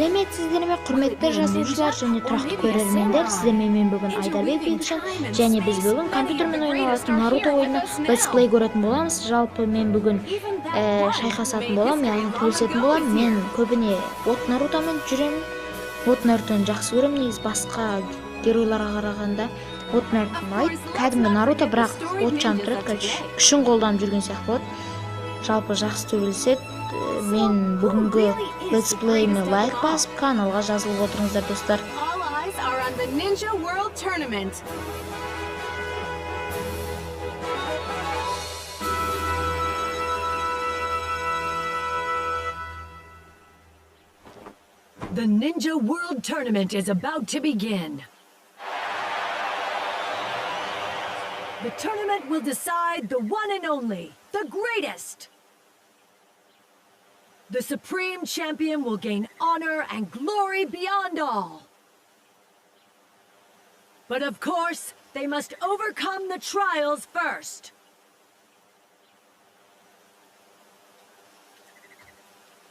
Сәлеметсіздер ме, құрметті жазушылар және тұрақты көрермендер, сіздермен мен бүгін Айдарбек Бекшин, және біз бүгін компьютермен ойналатын Наруто ойыны летсплей көретін боламыз. Жалпы мен бүгін шайқасатын боламын, яғни күресетін боламын. Мен көбіне от Нарутомен жүремін. От Нарутоны жақсы көремін, негізі басқа геройларға қарағанда. От Наруто ұнайды. Кәдімгі Наруто, бірақ от жанып тұрады, күшін қолданып жүрген сияқты болады. Жалпы жақсы төбелеседі. Мен бүгінгі летсплейіме лайк басып, каналға жазылып отырыңыздар, достар. The Ninja World Tournament is about to begin. The tournament will decide the one and only, the greatest. The Supreme Champion will gain honor and glory beyond all. But of course, they must overcome the trials first.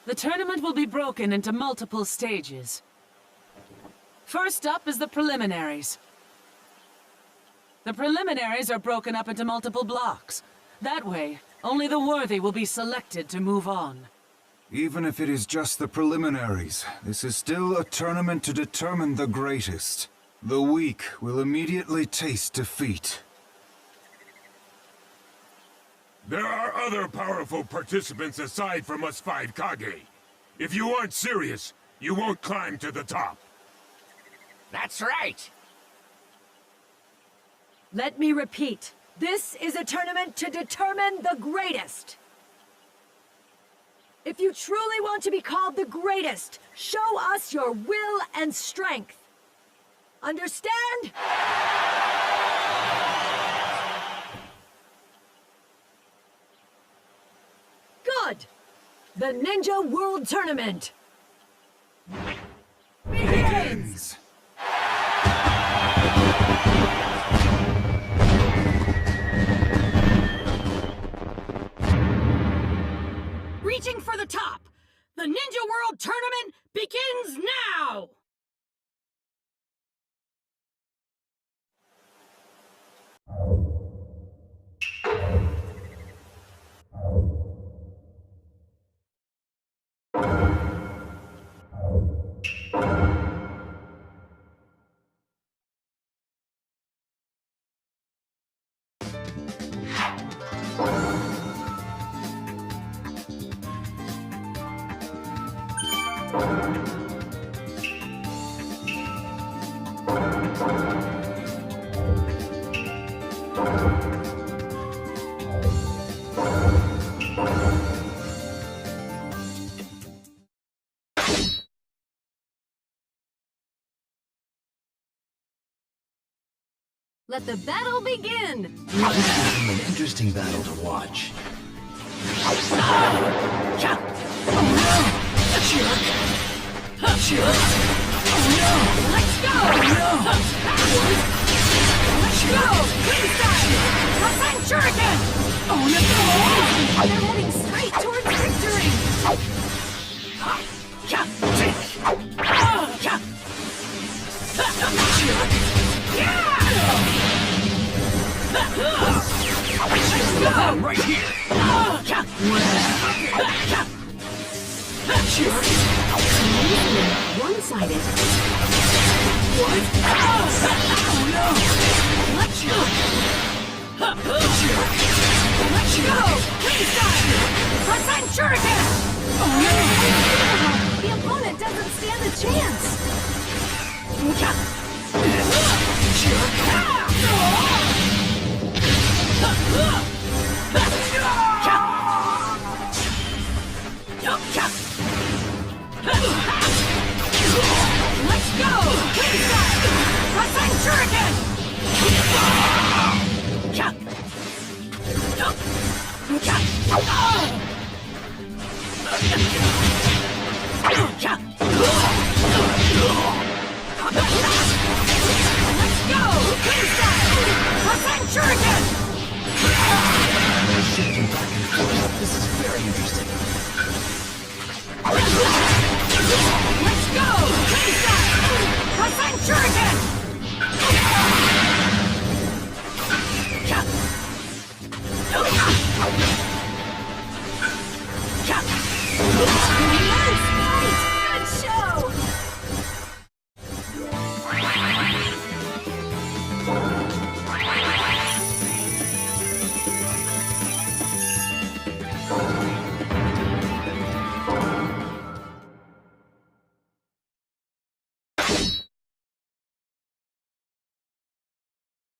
The tournament will be broken into multiple stages. First up is the preliminaries. The preliminaries are broken up into multiple blocks. That way, only the worthy will be selected to move on. Even if it is just the preliminaries, this is still a tournament to determine the greatest. The weak will immediately taste defeat. There are other powerful participants aside from us 5 Kage. If you aren't serious, you won't climb to the top. That's right. Let me repeat. This is a tournament to determine the greatest. If you truly want to be called the greatest, show us your will and strength. Understand? Good! The Ninja World Tournament begins! Reaching for the top! The Ninja World Tournament begins now! Let the battle begin! This will be an interesting battle to watch. Let's go! Let's go! Present Shuriken! They're moving straight towards victory! Right here! One-sided. What? Oh no! Let's go! Let's go! Freestyle! Present Shuriken! The opponent doesn't stand a chance! Let's go! Present Shuriken! Let's go! Present Shuriken! Shifting back and forth. This is very interesting. Let's Go! Kassan Shuriken! Good show!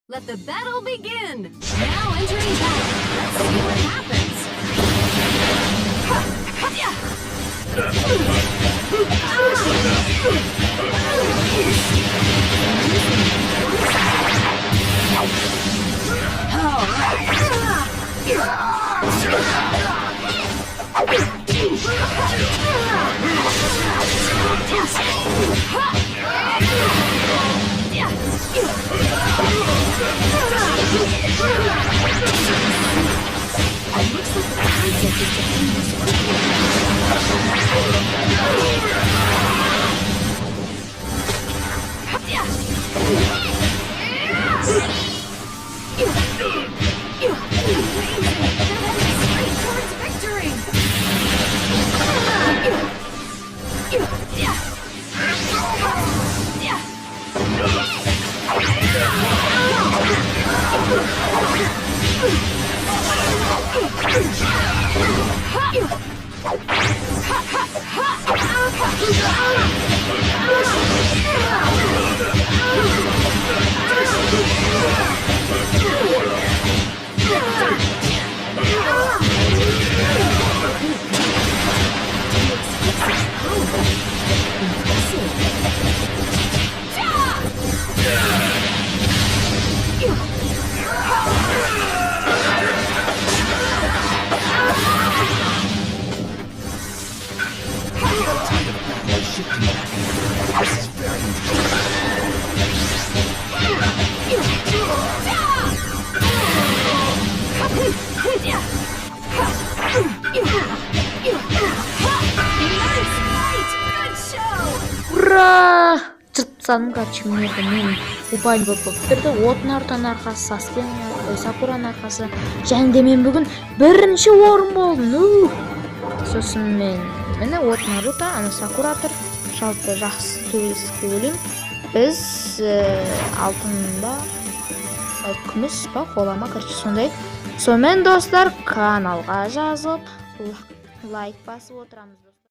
Let the battle begin! Now entering battle. Let's see what happens. Straight towards victory! Ура! Жұртсаным, короче, мен ұпай болып бітірді. Ойын Нарутоның арқасы, Сакураның арқасы. Және де мен бүгін бірінші орын болдым. Сосын мен міне Ойын Наруто, Сакура тұр. Жалпы жақсы төбелестікке ойлаймын. Біз алтында күміс па, қолама, короче, сондай. Сонымен достар, каналға жазып, лайк басып отырамыз.